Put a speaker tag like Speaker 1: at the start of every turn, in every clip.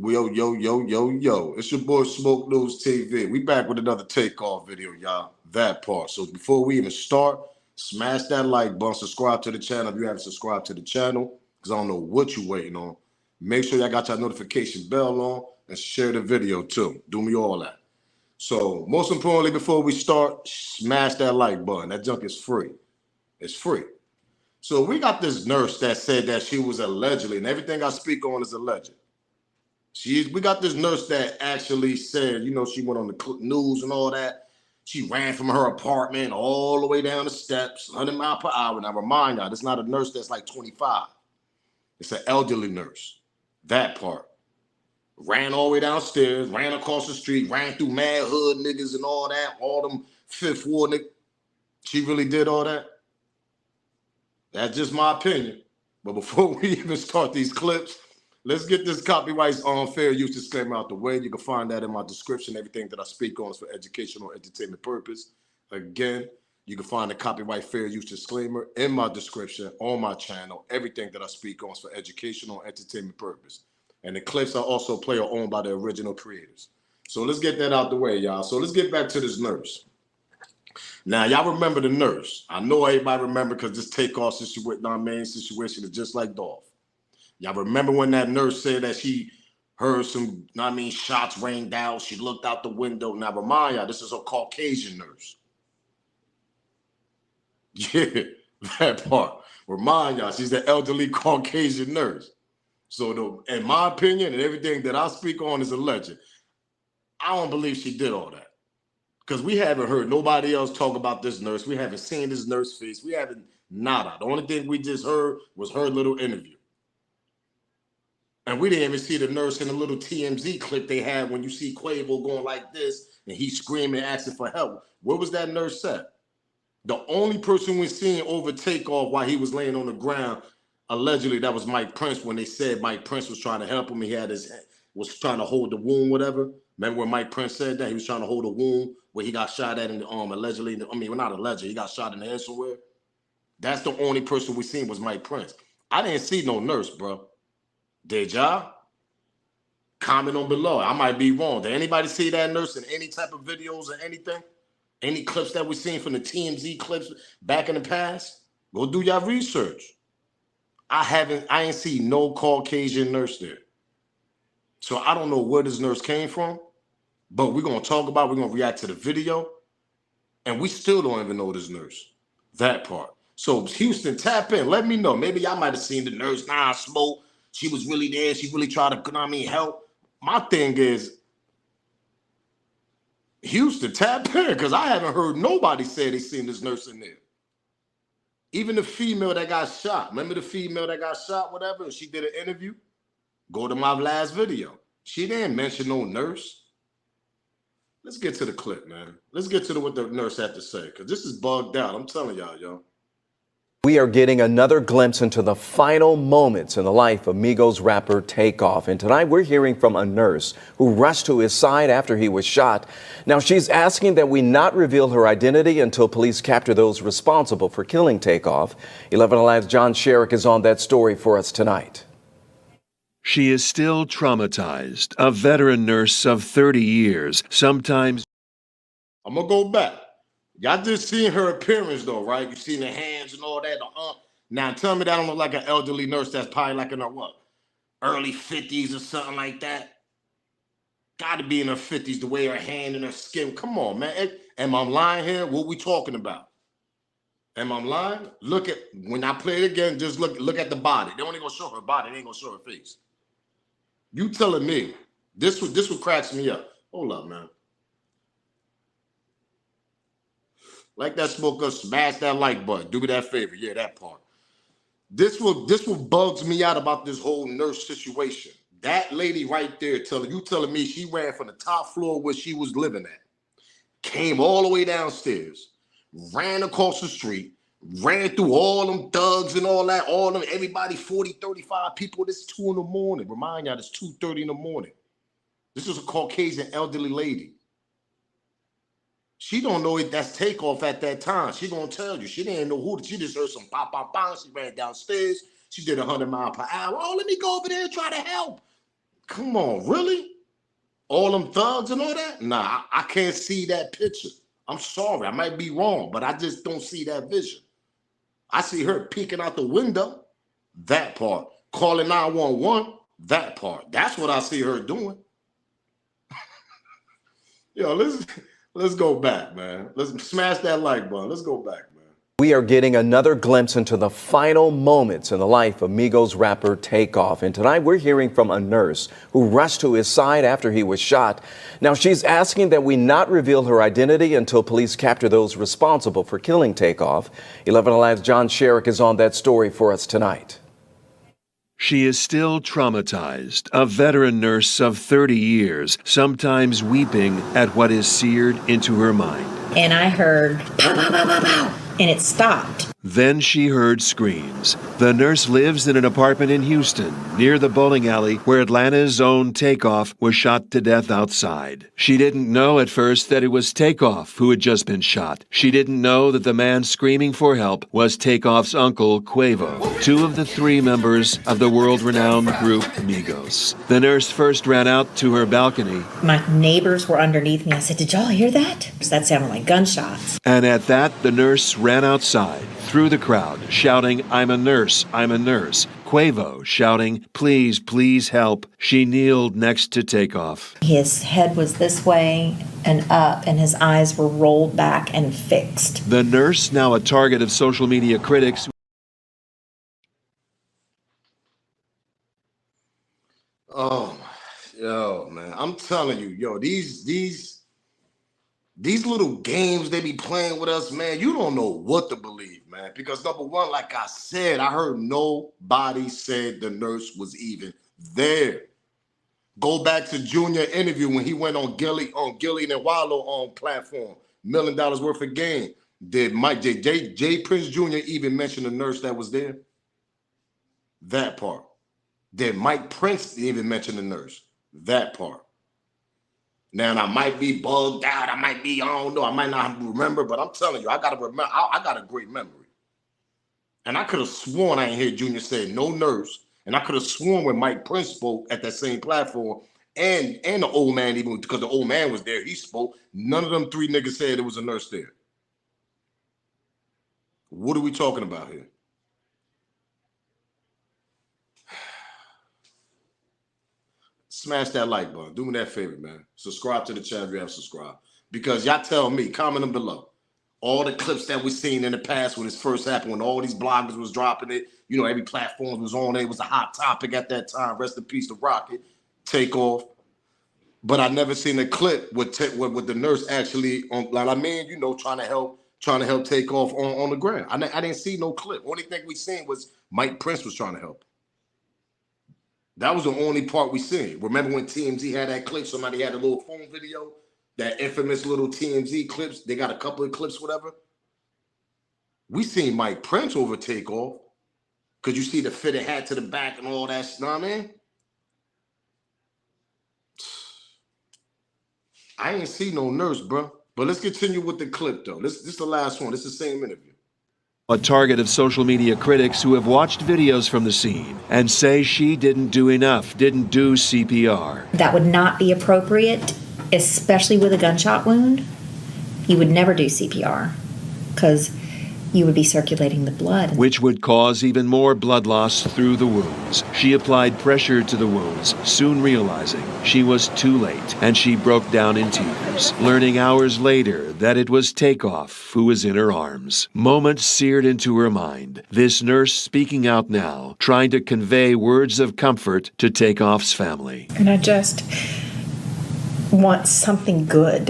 Speaker 1: Yo. It's your boy Smoke News TV. We back with another takeoff video, y'all. That part. So before we even start, smash that like button, subscribe to the channel if you haven't subscribed to the channel, because I don't know what you waiting on. Make sure y'all got your notification bell on and share the video too. Do me all that. So most importantly, before we start, smash that like button. That junk is free. It's free. So we got this nurse that said that she was allegedly, and everything I speak on is alleged. We got this nurse that actually said, she went on the news and all that. She ran from her apartment all the way down the steps, 100 miles per hour. And I remind y'all, this is not a nurse that's like 25. It's an elderly nurse. That part. Ran all the way downstairs, ran across the street, ran through mad hood niggas and all that, all them Fifth Ward niggas. She really did all that? That's just my opinion. But before we even start these clips, let's get this copyright fair use disclaimer out the way. You can find that in my description. Everything that I speak on is for educational entertainment purpose. Again, you can find the copyright fair use disclaimer in my description on my channel. Everything that I speak on is for educational entertainment purpose. And the clips I also play are owned by the original creators. So let's get that out the way, y'all. So let's get back to this nurse. Now, y'all remember the nurse. I know everybody remember because this takeoff situation is just like Dolph. Y'all remember when that nurse said that she heard some, shots rained out. She looked out the window. Now, remind y'all, this is a Caucasian nurse. Yeah, that part. Remind y'all, she's an elderly Caucasian nurse. So, in my opinion, and everything that I speak on is alleged. I don't believe she did all that. Because we haven't heard nobody else talk about this nurse. We haven't seen this nurse face. We haven't, nada. The only thing we just heard was her little interview. And we didn't even see the nurse in the little TMZ clip they had when you see Quavo going like this and he's screaming, asking for help. Where was that nurse at? The only person we seen over Takeoff while he was laying on the ground, allegedly, that was Mike Prince when they said Mike Prince was trying to help him. He had was trying to hold the wound, whatever. Remember when Mike Prince said that? He was trying to hold a wound where he got shot at in the arm, allegedly. Not allegedly. He got shot in the head somewhere. That's the only person we seen was Mike Prince. I didn't see no nurse, bro. Did y'all? Comment on below. I might be wrong. Did anybody see that nurse in any type of videos or anything? Any clips that we seen from the TMZ clips back in the past? Go do your research. I ain't seen no Caucasian nurse there. So I don't know where this nurse came from, but we're going to talk about it. We're going to react to the video, and we still don't even know this nurse. That part. So Houston, tap in. Let me know. Maybe y'all might have seen the nurse. Nah, Smoke. She was really there. She really tried to, help. My thing is, Houston, tap in, because I haven't heard nobody say they seen this nurse in there. Even the female that got shot. Remember the female that got shot, whatever, and she did an interview? Go to my last video. She didn't mention no nurse. Let's get to the clip, man. Let's get to what the nurse had to say, because this is bugged out. I'm telling y'all, yo.
Speaker 2: We are getting another glimpse into the final moments in the life of Migos rapper TakeOff. And tonight we're hearing from a nurse who rushed to his side after he was shot. Now she's asking that we not reveal her identity until police capture those responsible for killing TakeOff. 11 Alive's John Sherrick is on that story for us tonight.
Speaker 3: She is still traumatized, a veteran nurse of 30 years. Sometimes
Speaker 1: I'm going to go back. Y'all just seen her appearance, though, right? You seen the hands and all that. Now, tell me that don't look like an elderly nurse that's probably like in her, early 50s or something like that? Got to be in her 50s, the way her hand and her skin. Come on, man. Am I lying here? What we talking about? Am I lying? Look at, when I play it again, just look at the body. They only going to show her body. They ain't going to show her face. You telling me, this what cracks me up. Hold up, man. Like that, Smoke Up, smash that like button. Do me that favor. Yeah, that part. This what bugs me out about this whole nurse situation. That lady right there telling me she ran from the top floor where she was living at, came all the way downstairs, ran across the street, ran through all them thugs and all that, everybody, 40, 35 people. This is 2 in the morning. Remind y'all, it's 2:30 in the morning. This is a Caucasian elderly lady. She don't know it. That's TakeOff at that time. She gonna tell you. She didn't know who. She just heard some pop, pop, pop. She ran downstairs. She did 100 miles per hour. Oh, let me go over there and try to help. Come on, really? All them thugs and all that? Nah, I can't see that picture. I'm sorry, I might be wrong, but I just don't see that vision. I see her peeking out the window, that part. Calling 911, that part. That's what I see her doing. Yo, let's go back, man. Let's smash that like button. Let's go back, man.
Speaker 2: We are getting another glimpse into the final moments in the life of Migos rapper TakeOff. And tonight we're hearing from a nurse who rushed to his side after he was shot. Now she's asking that we not reveal her identity until police capture those responsible for killing TakeOff. 11 Alive's John Sherrick is on that story for us tonight.
Speaker 3: She is still traumatized, a veteran nurse of 30 years, sometimes weeping at what is seared into her mind.
Speaker 4: And I heard pow, pow, pow, pow, pow, and it stopped.
Speaker 3: Then she heard screams. The nurse lives in an apartment in Houston, near the bowling alley where Atlanta's own TakeOff was shot to death outside. She didn't know at first that it was TakeOff who had just been shot. She didn't know that the man screaming for help was TakeOff's uncle, Quavo, two of the three members of the world-renowned group Migos. The nurse first ran out to her balcony.
Speaker 4: My neighbors were underneath me. I said, "Did y'all hear that?" That sounded like gunshots.
Speaker 3: And at that, the nurse ran outside, through the crowd, shouting, "I'm a nurse, I'm a nurse." Quavo shouting, "Please, please help." She kneeled next to TakeOff.
Speaker 4: His head was this way and up, and his eyes were rolled back and fixed.
Speaker 3: The nurse, now a target of social media critics.
Speaker 1: Oh, yo, man, I'm telling you, yo, these little games they be playing with us, man, you don't know what to believe, man. Because number one, like I said, I heard nobody said the nurse was even there. Go back to Junior interview when he went on Gillian and Wallow on platform, $1 million worth of game. Did Mike J Prince Jr. even mention the nurse that was there? That part. Did Mike Prince even mention the nurse? That part. Now, and I might be bugged out. I might be, I don't know. I might not remember, but I'm telling you, I got to remember. I got a great memory. And I could have sworn I ain't hear Junior say no nurse. And I could have sworn when Mike Prince spoke at that same platform and the old man, even because the old man was there, he spoke. None of them three niggas said there was a nurse there. What are we talking about here? Smash that like button. Do me that favor, man. Subscribe to the channel if you haven't subscribed. Because y'all tell me, comment them below. All the clips that we seen in the past when this first happened, when all these bloggers was dropping it, you know, every platform was on it. It was a hot topic at that time. Rest in peace to Rocket, TakeOff. But I never seen a clip with the nurse actually on, like, I mean, you know, trying to help TakeOff on the ground. I didn't see no clip. Only thing we seen was Mike Prince was trying to help. That was the only part we seen. Remember when TMZ had that clip? Somebody had a little phone video, that infamous little TMZ clips. They got a couple of clips, whatever. We seen Mike Prince over TakeOff. Because you see the fitted hat to the back and all that, you know what I mean? I ain't see no nurse, bro. But let's continue with the clip, though. This is the last one. This is the same interview.
Speaker 3: A target of social media critics who have watched videos from the scene and say she didn't do enough, didn't do CPR.
Speaker 4: That would not be appropriate, especially with a gunshot wound. You would never do CPR because you would be circulating the blood.
Speaker 3: Which would cause even more blood loss through the wounds. She applied pressure to the wounds, soon realizing she was too late, and she broke down in tears, learning hours later that it was TakeOff who was in her arms. Moments seared into her mind. This nurse speaking out now, trying to convey words of comfort to TakeOff's family.
Speaker 4: And I just want something good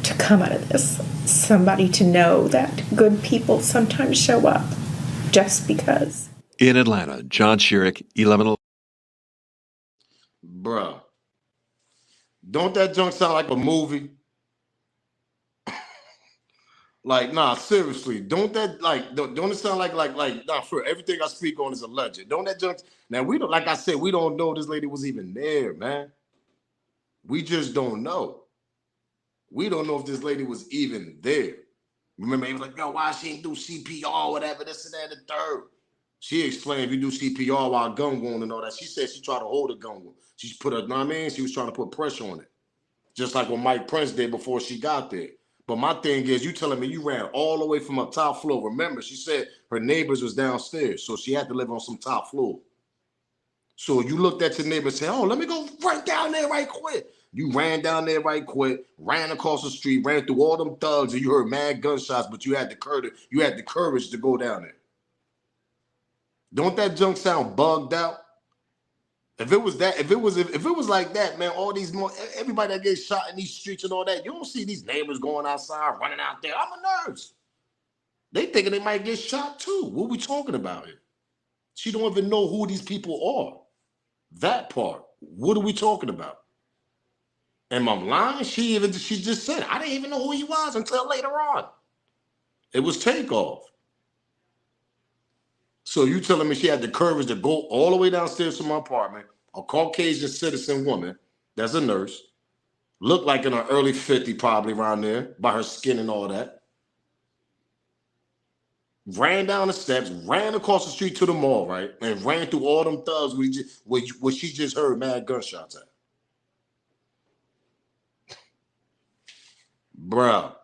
Speaker 4: to come out of this. Somebody to know that good people sometimes show up just because.
Speaker 3: In Atlanta, John Sherrick, 11.
Speaker 1: Bruh. Don't that junk sound like a movie? Like, nah, seriously. Don't that, like, don't it sound like, nah, for everything I speak on is alleged. Don't that junk, now we don't, like I said, we don't know this lady was even there, man. We just don't know. We don't know if this lady was even there. Remember, he was like, yo, why she ain't do CPR or whatever, this and that, and the third. She explained if you do CPR while gun wound and all that. She said she tried to hold a gun wound. She put a, know what I mean? She was trying to put pressure on it. Just like what Mike Prince did before she got there. But my thing is, you telling me you ran all the way from a top floor. Remember, she said her neighbors was downstairs, so she had to live on some top floor. So you looked at your neighbor and said, oh, let me go right down there right quick. You ran down there right quick, ran across the street, ran through all them thugs, and you heard mad gunshots, but you had the courage to go down there. Don't that junk sound bugged out? If it was like that, man, all these everybody that gets shot in these streets and all that, you don't see these neighbors going outside, running out there. I'm a nurse. They thinking they might get shot too. What we talking about here? She don't even know who these people are. That part. What are we talking about? Am I lying? She just said, I didn't even know who he was until later on. It was TakeOff. So you telling me she had the courage to go all the way downstairs to my apartment, a Caucasian citizen woman that's a nurse, looked like in her early 50s, probably around there, by her skin and all that. Ran down the steps, ran across the street to the mall, right? And ran through all them thugs where she just heard mad gunshots at. Bruh.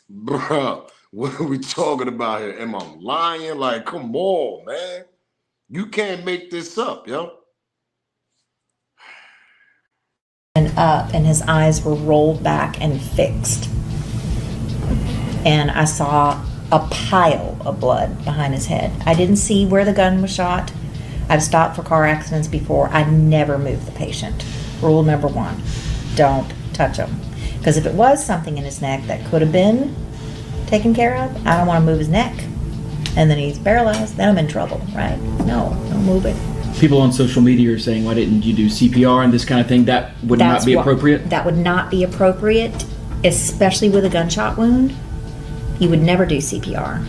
Speaker 1: Bruh. What are we talking about here? Am I lying? Like, come on, man. You can't make this up, yo.
Speaker 5: And up, and his eyes were rolled back and fixed. And I saw a pile of blood behind his head. I didn't see where the gun was shot. I've stopped for car accidents before. I never move the patient. Rule number 1, don't touch him. Because if it was something in his neck that could have been taken care of, I don't want to move his neck. And then he's paralyzed, then I'm in trouble, right? No, don't move it.
Speaker 6: People on social media are saying, why didn't you do CPR and this kind of thing? That would not be appropriate?
Speaker 5: That would not be appropriate, especially with a gunshot wound. You would never do CPR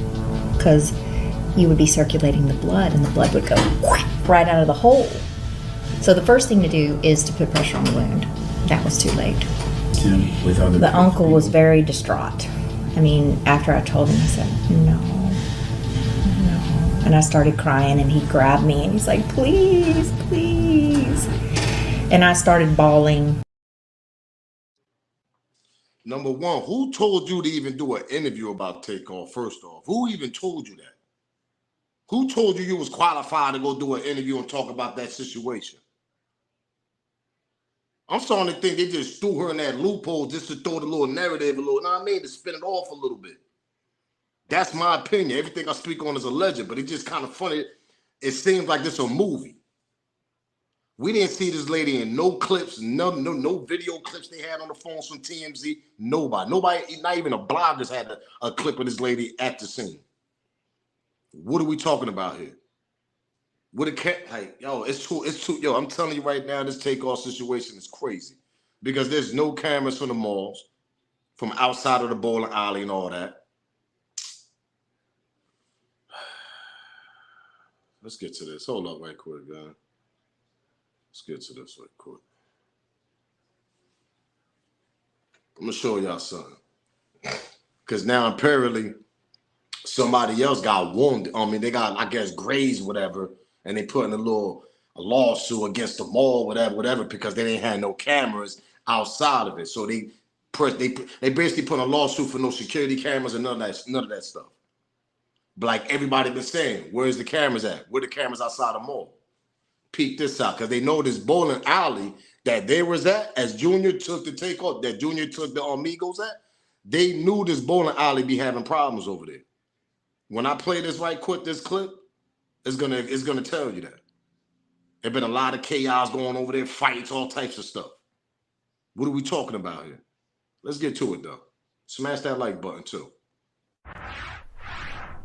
Speaker 5: because you would be circulating the blood and the blood would go right out of the hole. So the first thing to do is to put pressure on the wound. That was too late.
Speaker 6: With other
Speaker 5: the uncle
Speaker 6: people.
Speaker 5: was very distraught. I mean, after I told him, I said, no. And I started crying and he grabbed me and he's like, please, please. And I started bawling.
Speaker 1: Number 1, who told you to even do an interview about TakeOff, first off? Who even told you that? Who told you was qualified to go do an interview and talk about that situation? I'm starting to think they just threw her in that loophole just to throw the little narrative a little, you know what I mean? To spin it off a little bit. That's my opinion. Everything I speak on is alleged, but it's just kind of funny. It seems like this a movie. We didn't see this lady in no clips, no video clips they had on the phones from TMZ. Nobody, not even the bloggers had a clip of this lady at the scene. What are we talking about here? Yo, it's too, yo, I'm telling you right now, this TakeOff situation is crazy because there's no cameras from the malls, from outside of the bowling alley and all that. Let's get to this. Hold up right quick, guys. Let's get to this right quick. I'm gonna show y'all something. Because now apparently somebody else got wounded. I mean, they got, I guess, grazed, whatever, and they put in a lawsuit against the mall, whatever, because they didn't have no cameras outside of it. So they basically put a lawsuit for no security cameras and none of that stuff. But like everybody been saying, where's the cameras at? Where the cameras outside the mall? Peep this out, because they know this bowling alley that they was at, as Junior took the TakeOff, that Junior took the Amigos at, they knew this bowling alley be having problems over there. When I play this right quick, this clip, it's gonna tell you that. There's been a lot of chaos going over there, fights, all types of stuff. What are we talking about here? Let's get to it though. Smash that like button too.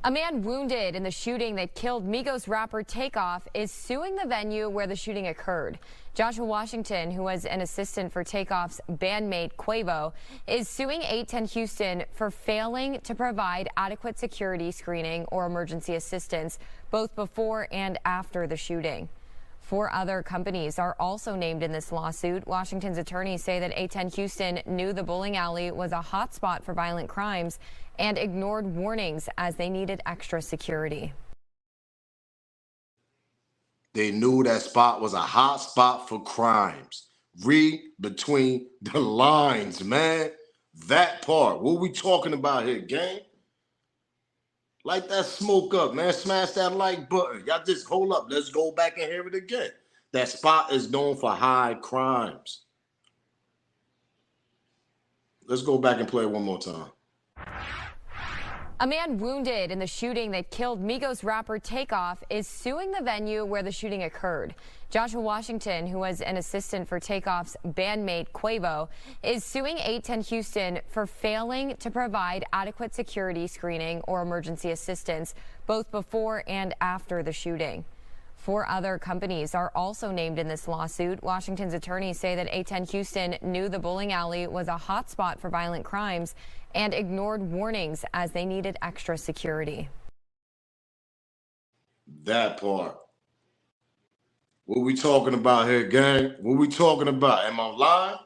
Speaker 7: A man wounded in the shooting that killed Migos rapper TakeOff is suing the venue where the shooting occurred. Joshua Washington, who was an assistant for TakeOff's bandmate Quavo, is suing 810 Houston for failing to provide adequate security screening or emergency assistance both before and after the shooting. 4 other companies are also named in this lawsuit. Washington's attorneys say that A10 Houston knew the bowling alley was a hotspot for violent crimes and ignored warnings as they needed extra security.
Speaker 1: They knew that spot was a hot spot for crimes. Read between the lines, man. That part. What we talking about here, gang? Light that smoke up, man. Smash that like button. Y'all just hold up. Let's go back and hear it again. That spot is known for high crimes. Let's go back and play it one more time.
Speaker 7: A man wounded in the shooting that killed Migos rapper TakeOff is suing the venue where the shooting occurred. Joshua Washington, who was an assistant for TakeOff's bandmate Quavo, is suing 810 Houston for failing to provide adequate security screening or emergency assistance both before and after the shooting. 4 other companies are also named in this lawsuit. Washington's attorneys say that 810 Houston knew the bowling alley was a hotspot for violent crimes and ignored warnings as they needed extra security.
Speaker 1: That part. What we talking about here, gang? What we talking about? Am I lying?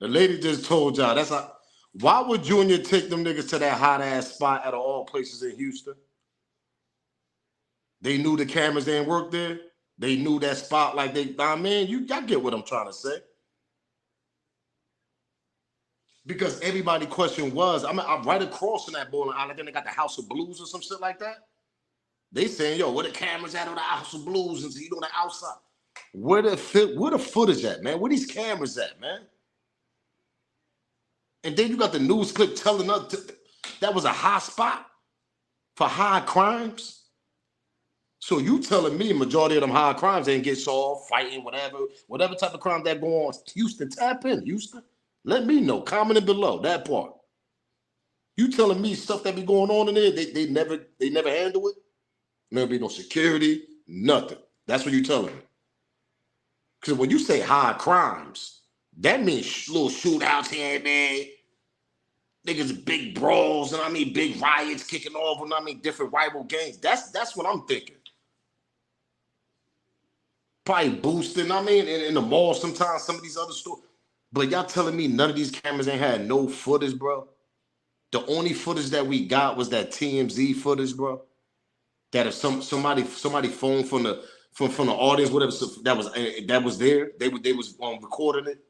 Speaker 1: The lady just told y'all. That's how. Why would Junior take them niggas to that hot ass spot out of all places in Houston? They knew the cameras didn't work there. They knew that spot like they. I mean, y'all get what I'm trying to say. Because everybody question was, I'm right across in that bowling alley. Then they got the House of Blues or some shit like that. They saying, yo, where the cameras at on the House of Blues and the outside? Where the footage at, man? Where these cameras at, man? And then you got the news clip telling us that was a hot spot for high crimes. So you telling me majority of them high crimes ain't get solved, fighting, whatever type of crime that go on. Houston, tap in, Houston. Let me know. Comment it below, that part. You telling me stuff that be going on in there, they never handle it? Never be no security, nothing. That's what you telling me. Because when you say high crimes, that means little shootouts here and there. Niggas big brawls, and I mean big riots kicking off, and I mean different rival gangs. That's what I'm thinking. Probably boosting, I mean, in the mall sometimes, some of these other stores. But y'all telling me none of these cameras ain't had no footage, bro? The only footage that we got was that TMZ footage, bro. That if somebody phoned from the audience, whatever that was there, they was recording it.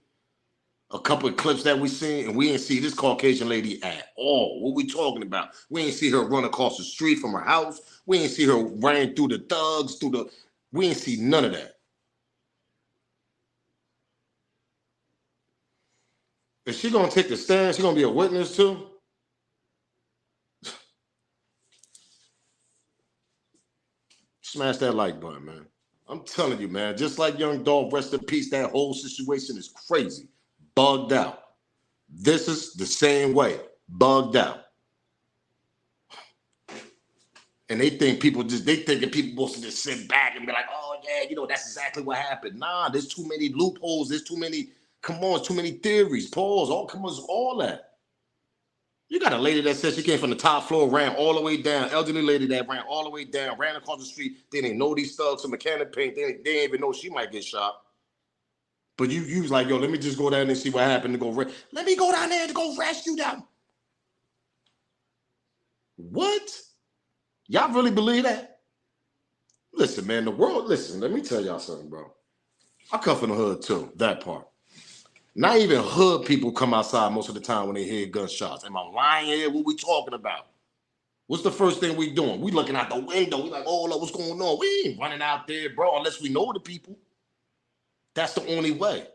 Speaker 1: A couple of clips that we seen, and we ain't see this Caucasian lady at all. What we talking about? We ain't see her run across the street from her house. We ain't see her ran through the thugs, we ain't see none of that. Is she gonna take the stand? She gonna be a witness too? Smash that like button, man. I'm telling you, man. Just like Young Dolph, rest in peace. That whole situation is crazy, bugged out. This is the same way, bugged out. And they thinking people supposed to just sit back and be like, oh yeah, that's exactly what happened. Nah, there's too many loopholes. There's too many. Come on, too many theories. Pause. All that. You got a lady that said she came from the top floor, ran all the way down. Elderly lady that ran all the way down, ran across the street. They didn't know these thugs from mechanic paint. They didn't even know she might get shot. But you was like, yo, let me just go down there and see what happened. Let me go down there to go rescue them. What? Y'all really believe that? Listen, man, let me tell y'all something, bro. I come from the hood too, that part. Not even hood people come outside most of the time when they hear gunshots. Am I lying here? What we talking about? What's the first thing we doing? We looking out the window. We like, oh, look, what's going on? We ain't running out there, bro, unless we know the people. That's the only way.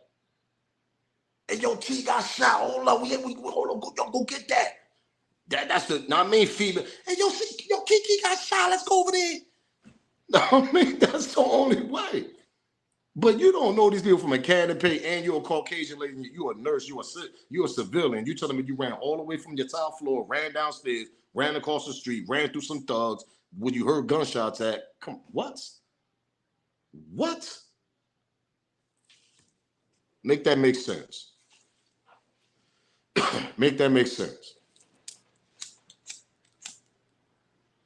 Speaker 1: Hey, yo, T got shot. Hold up, hold on, go get that. That's the, female. Hey, yo, Kiki got shot. Let's go over there. I mean, that's the only way. But you don't know these people from academy, and you're a Caucasian lady, you're a nurse, you're a civilian. You telling me you ran all the way from your top floor, ran downstairs, ran across the street, ran through some thugs, when you heard gunshots at, what? What? Make that make sense. Make that make sense.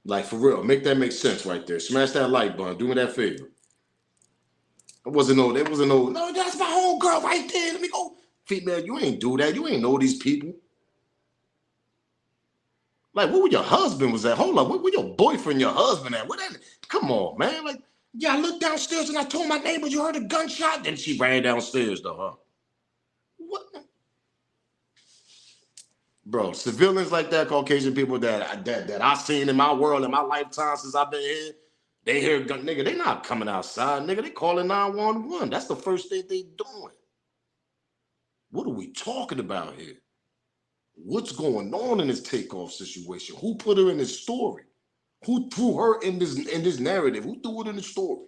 Speaker 1: Like, for real, make that make sense right there. Smash that like button. Do me that favor. No, that's my homegirl right there. Let me go. Female, you ain't do that. You ain't know these people. Like, where your husband was at? Hold up, where your boyfriend, your husband at? Come on, man. Like, yeah, I looked downstairs and I told my neighbor you heard a gunshot. Then she ran downstairs though, huh? What? Bro, civilians like that, Caucasian people that I seen in my world, in my lifetime since I've been here, they hear gun, nigga, they not coming outside, nigga. They calling 911. That's the first thing they doing. What are we talking about here? What's going on in this Takeoff situation? Who put her in this story? Who threw her in this narrative? Who threw it in the story?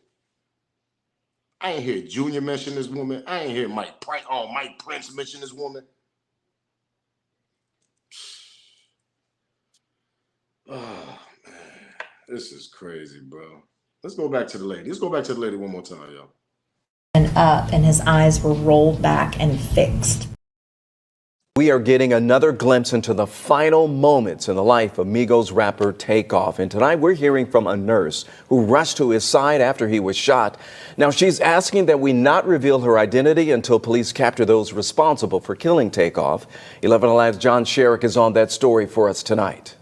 Speaker 1: I ain't hear Junior mention this woman. I ain't hear Mike Prince mention this woman. Oh man, this is crazy, bro. Let's go back to the lady. Let's go back to the lady one more time, y'all.
Speaker 5: And up, and his eyes were rolled back and fixed.
Speaker 2: We are getting another glimpse into the final moments in the life of Migos rapper TakeOff. And tonight we're hearing from a nurse who rushed to his side after he was shot. Now she's asking that we not reveal her identity until police capture those responsible for killing TakeOff. 11 Alive's John Sherrick is on that story for us tonight.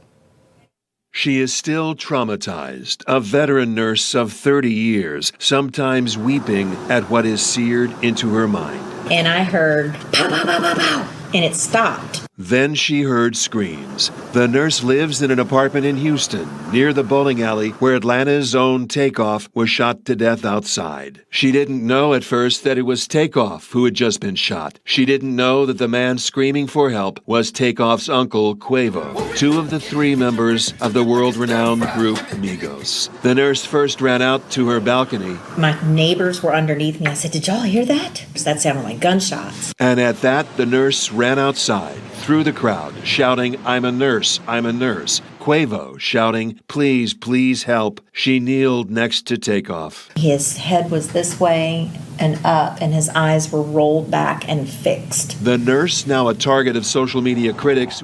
Speaker 3: She is still traumatized, a veteran nurse of 30 years, sometimes weeping at what is seared into her mind.
Speaker 5: And I heard pow, pow, pow, pow, pow, and it stopped.
Speaker 3: Then she heard screams. The nurse lives in an apartment in Houston, near the bowling alley where Atlanta's own TakeOff was shot to death outside. She didn't know at first that it was TakeOff who had just been shot. She didn't know that the man screaming for help was TakeOff's uncle, Quavo, two of the three members of the world-renowned group Migos. The nurse first ran out to her balcony.
Speaker 5: My neighbors were underneath me. I said, "Did y'all hear that?" That sounded like gunshots.
Speaker 3: And at that, the nurse ran outside, through the crowd, shouting, "I'm a nurse, I'm a nurse." Quavo shouting, "Please, please help." She kneeled next to TakeOff.
Speaker 5: His head was this way and up, and his eyes were rolled back and fixed.
Speaker 3: The nurse, now a target of social media critics.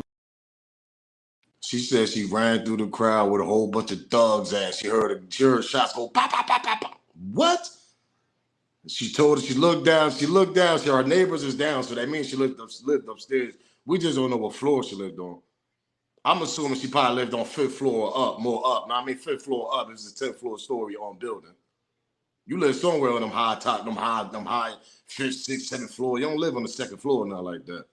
Speaker 1: She said she ran through the crowd with a whole bunch of thugs and she heard shots go pop, pop, pop, pop, pop. What? She told her she looked down, her neighbors is down, so that means she lived upstairs. We just don't know what floor she lived on. I'm assuming she probably lived on 5th floor or up, more up. Now, I mean, 5th floor up is a 10th floor story on building. You live somewhere on them high 5th, 6th, 7th floor. You don't live on the 2nd floor, not like that.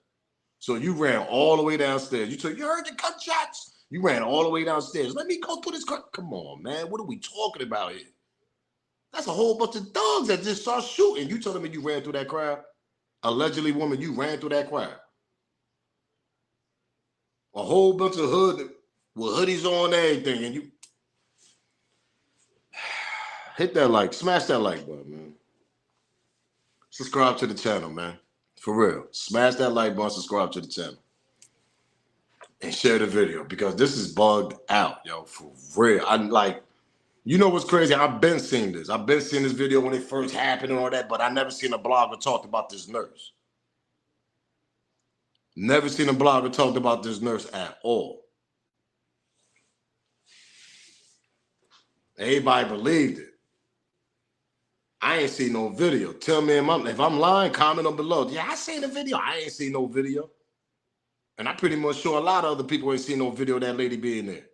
Speaker 1: So you ran all the way downstairs. You heard the gunshots? You ran all the way downstairs. Let me go put this car. Come on, man. What are we talking about here? That's a whole bunch of thugs that just start shooting. You telling me you ran through that crowd? Allegedly, woman, you ran through that crowd. A whole bunch of hood with hoodies on, everything, and you hit that like, smash that like button, man. Subscribe to the channel, man. For real. Smash that like button, subscribe to the channel. And share the video because this is bugged out, yo, for real. I'm like, you know what's crazy? I've been seeing this. I've been seeing this video when it first happened and all that, but I never seen a blogger talk about this nurse. Never seen a blogger talk about this nurse at all. Everybody believed it. I ain't seen no video. Tell me if I'm lying, comment on below. Yeah, I seen the video. I ain't seen no video. And I'm pretty much sure a lot of other people ain't seen no video of that lady being there.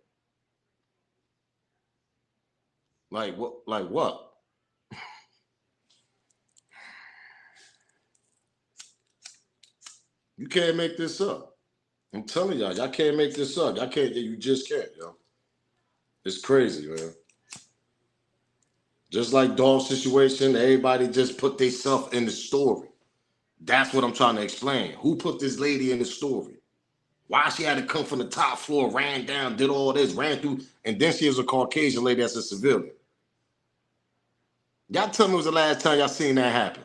Speaker 1: Like what? Like what? You can't make this up. I'm telling y'all can't make this up. Y'all can't, you just can't, yo. It's crazy, man. Just like dog situation, everybody just put themselves in the story. That's what I'm trying to explain. Who put this lady in the story? Why she had to come from the top floor, ran down, did all this, ran through, and then she was a Caucasian lady that's a civilian. Y'all tell me when was the last time y'all seen that happen?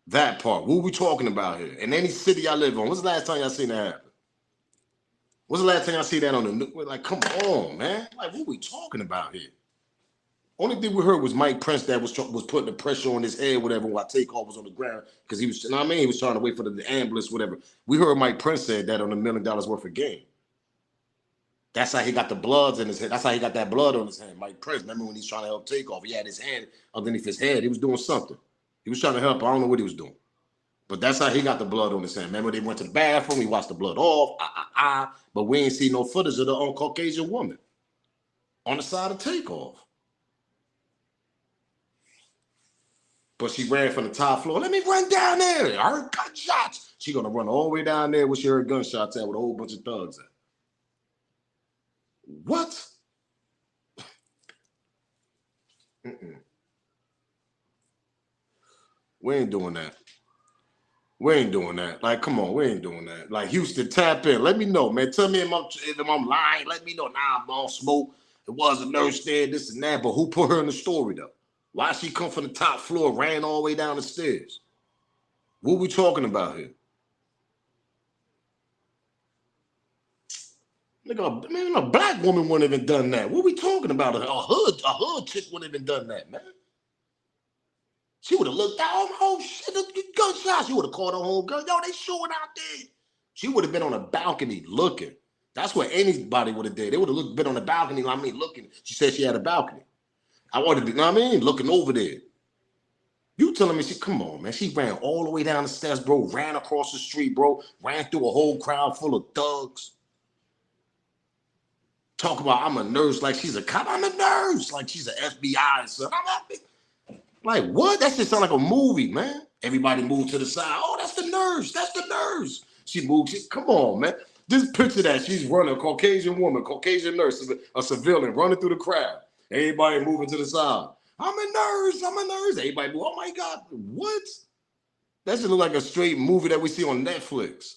Speaker 1: That part. What are we talking about here? In any city y'all live on, when's the last time y'all seen that happen? When's the last time y'all see that on the news? Like, come on, man. Like, what are we talking about here? Only thing we heard was Mike Prince that was putting the pressure on his head, whatever, while TakeOff was on the ground. Because he was, you know what I mean? He was trying to wait for the ambulance, whatever. We heard Mike Prince said that on $1 million worth of game. That's how he got the bloods in his head. That's how he got that blood on his hand. Mike Prince, remember when he's trying to help Takeoff? He had his hand underneath his head. He was doing something. He was trying to help. I don't know what he was doing. But that's how he got the blood on his hand. Remember they went to the bathroom, he washed the blood off, but we ain't see no footage of the Caucasian woman on the side of Takeoff. But she ran from the top floor. Let me run down there. I heard gunshots. She gonna run all the way down there where she heard gunshots at with a whole bunch of thugs at. What? We ain't doing that. We ain't doing that. Like, come on, we ain't doing that. Like, Houston, tap in. Let me know, man. Tell me if I'm lying. Let me know. Nah, I'm on smoke. It was a nurse there, this and that. But who put her in the story, though? Why she come from the top floor, ran all the way down the stairs? What we talking about here? Nigga, man, a black woman wouldn't have even done that. What we talking about? A hood chick wouldn't have even done that, man. She would have looked out, oh shit, gunshots. She would have caught her whole gun. Yo, they shooting out there. She would have been on a balcony looking. That's what anybody would have did. They would have been on the balcony, looking. She said she had a balcony. I wanted to be, looking over there. You telling me come on, man. She ran all the way down the steps, bro. Ran across the street, bro. Ran through a whole crowd full of thugs. Talk about I'm a nurse like she's a cop. I'm a nurse like she's an FBI. So like, what? That shit sound like a movie, man. Everybody moved to the side. Oh, that's the nurse. That's the nurse. She moved. Come on, man. Just picture that. She's running, a Caucasian woman, Caucasian nurse, a civilian running through the crowd. Everybody moving to the side. I'm a nurse. I'm a nurse. Everybody move. Oh, my God. What? That should look like a straight movie that we see on Netflix.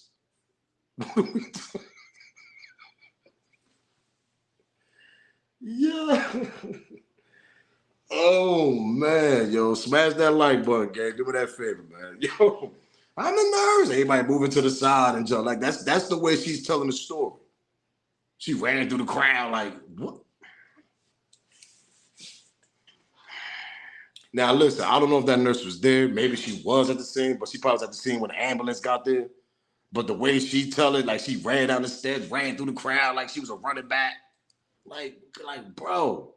Speaker 1: Yeah. Oh man, yo, smash that like button, gang. Do me that favor, man. Yo, I'm the nurse. Everybody moving to the side and jump. Like that's the way she's telling the story. She ran through the crowd like what? Now listen, I don't know if that nurse was there. Maybe she was at the scene, but she probably was at the scene when the ambulance got there. But the way she tell it, like she ran down the steps, ran through the crowd like she was a running back. Like bro.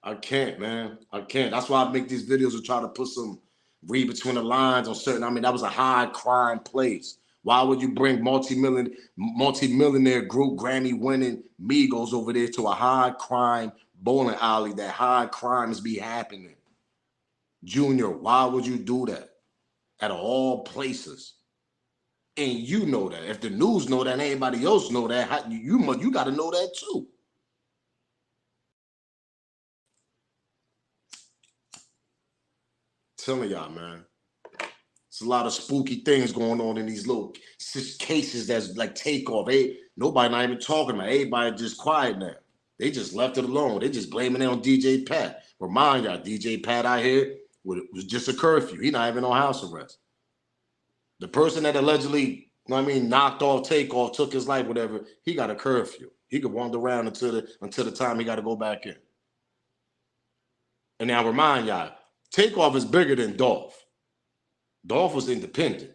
Speaker 1: I can't, man. I can't. That's why I make these videos to try to put some read between the lines on certain. I mean, that was a high crime place. Why would you bring multi-millionaire group Grammy winning Migos over there to a high crime bowling alley that high crimes be happening? Junior, why would you do that? Out of all places. And you know that. If the news know that and anybody else know that, you got to know that too. Telling y'all, man, it's a lot of spooky things going on in these little cases that's like Takeoff. Nobody not even talking about. Everybody just quiet now. They just left it alone. They just blaming it on DJ Pat. Remind y'all, DJ Pat out here was just a curfew. He not even on house arrest. The person that allegedly, knocked off Takeoff, took his life, whatever, he got a curfew. He could wander around until the time he got to go back in. And now remind y'all, Takeoff is bigger than Dolph. Dolph was independent.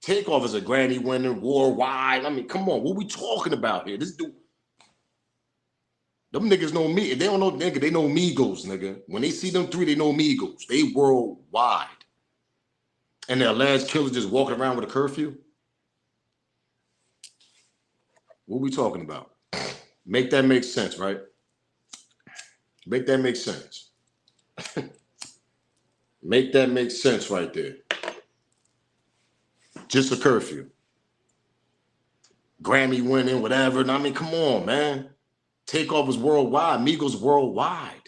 Speaker 1: Takeoff is a Grammy winner, worldwide. Come on, what we talking about here? This dude, them niggas know me. If they don't know nigga, they know Migos, nigga. When they see them three, they know Migos. They worldwide. And the alleged killer just walking around with a curfew? What we talking about? Make that make sense, right? Make that make sense. Make that make sense right there. Just a curfew. Grammy winning, whatever. Come on, man. Takeoff was worldwide. Migos worldwide.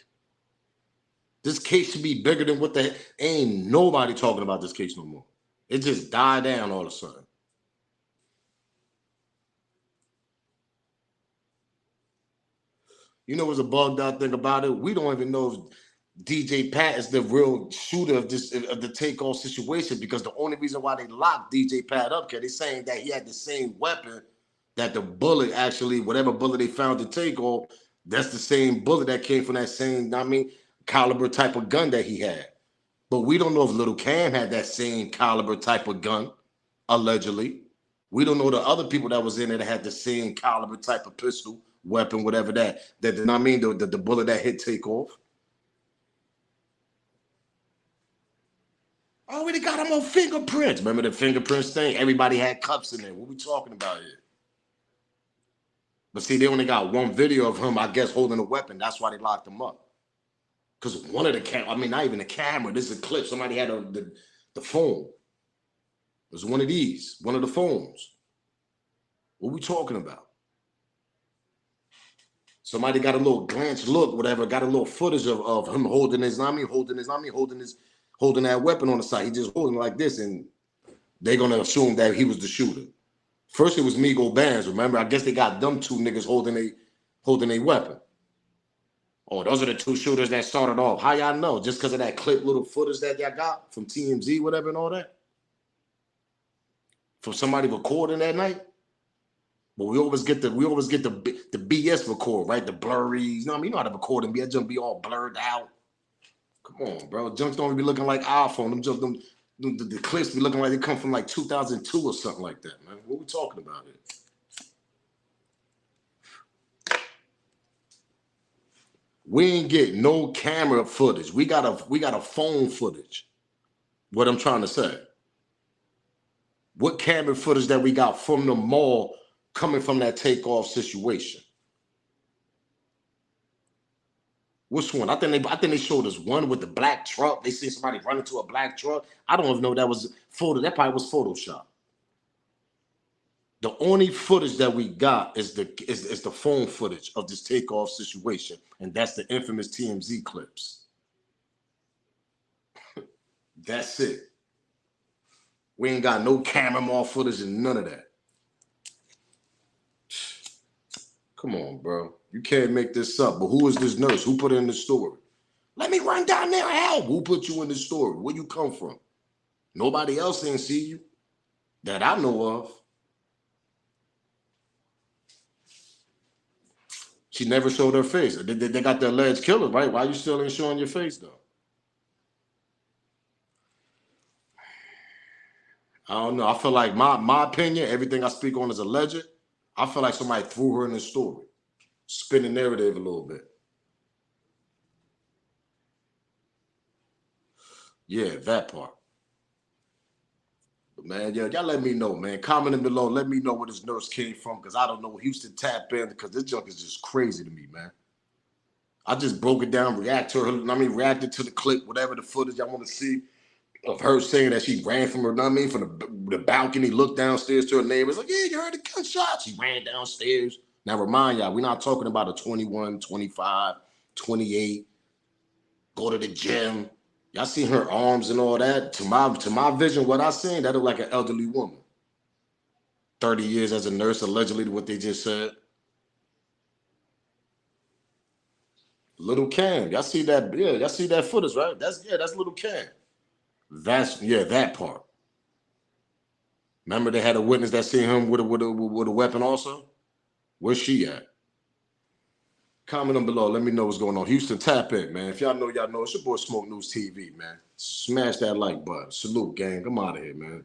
Speaker 1: This case should be bigger than ain't nobody talking about this case no more. It just died down all of a sudden. You know what's a bugged out thing about it? We don't even know if DJ Pat is the real shooter of the Takeoff situation, because the only reason why they locked DJ Pat up, because they're saying that he had the same weapon, that the bullet actually, whatever bullet they found to Takeoff, that's the same bullet that came from that same, caliber type of gun that he had. But we don't know if Little Cam had that same caliber type of gun, allegedly. We don't know the other people that was in there that had the same caliber type of pistol, weapon, whatever that did not mean the bullet that hit Takeoff. Already got him on fingerprints. Remember the fingerprints thing? Everybody had cups in there. What we talking about here? But see, they only got one video of him, I guess, holding a weapon. That's why they locked him up. Because one of the not even the camera. This is a clip. Somebody had the phone. It was one of these, one of the phones. What we talking about? Somebody got a little glance look, whatever, got a little footage of him holding that weapon on the side. He just holding like this, and they're gonna assume that he was the shooter. First, it was Migo Bands. Remember, I guess they got them two niggas holding a weapon. Oh, those are the two shooters that started off. How y'all know? Just because of that clip little footage that y'all got from TMZ, whatever, and all that? From somebody recording that night? But we always get the BS record, right? The blurry, you know what I mean? You know how to record and junk be all blurred out. Come on, bro. Junks don't be looking like iPhone. The clips be looking like they come from like 2002 or something like that, man. What we talking about here? We ain't get no camera footage. We got a phone footage. What I'm trying to say. What camera footage that we got from the mall coming from that Takeoff situation? Which one? I think they showed us one with the black truck. They see somebody run into a black truck. I don't even know if that was photo. That probably was Photoshop. The only footage that we got is the phone footage of this Takeoff situation, and that's the infamous TMZ clips. That's it. We ain't got no camera mall footage and none of that. Come on, bro. You can't make this up. But who is this nurse? Who put it in the story? Let me run down there and help. Who put you in the story? Where you come from? Nobody else ain't see you that I know of. She never showed her face. They got the alleged killer, right? Why you still ain't showing your face, though? I don't know. I feel like my opinion, everything I speak on is alleged. I feel like somebody threw her in the story. Spin the narrative a little bit. Yeah, that part. But man, yeah, y'all let me know, man. Comment below. Let me know where this nurse came from, because I don't know. Houston tap in, because this junk is just crazy to me, man. I just broke it down, reacted to the clip, whatever the footage I want to see of her saying that she ran from her, from the balcony, looked downstairs to her neighbors, like, yeah, you heard the gunshot. She ran downstairs. Now, remind y'all, we're not talking about a 21, 25, 28, go to the gym. Y'all seen her arms and all that? To my vision, what I seen, that looked like an elderly woman. 30 years as a nurse, allegedly, what they just said. Little Cam. Y'all see that? Yeah, y'all see that footage, right? That's Little Cam. That part. Remember they had a witness that seen him with a weapon also? Where's she at? Comment them below. Let me know what's going on. Houston, tap in, man. If y'all know, y'all know. It's your boy Smoke News TV, man. Smash that like button. Salute, gang. I'm out of here, man.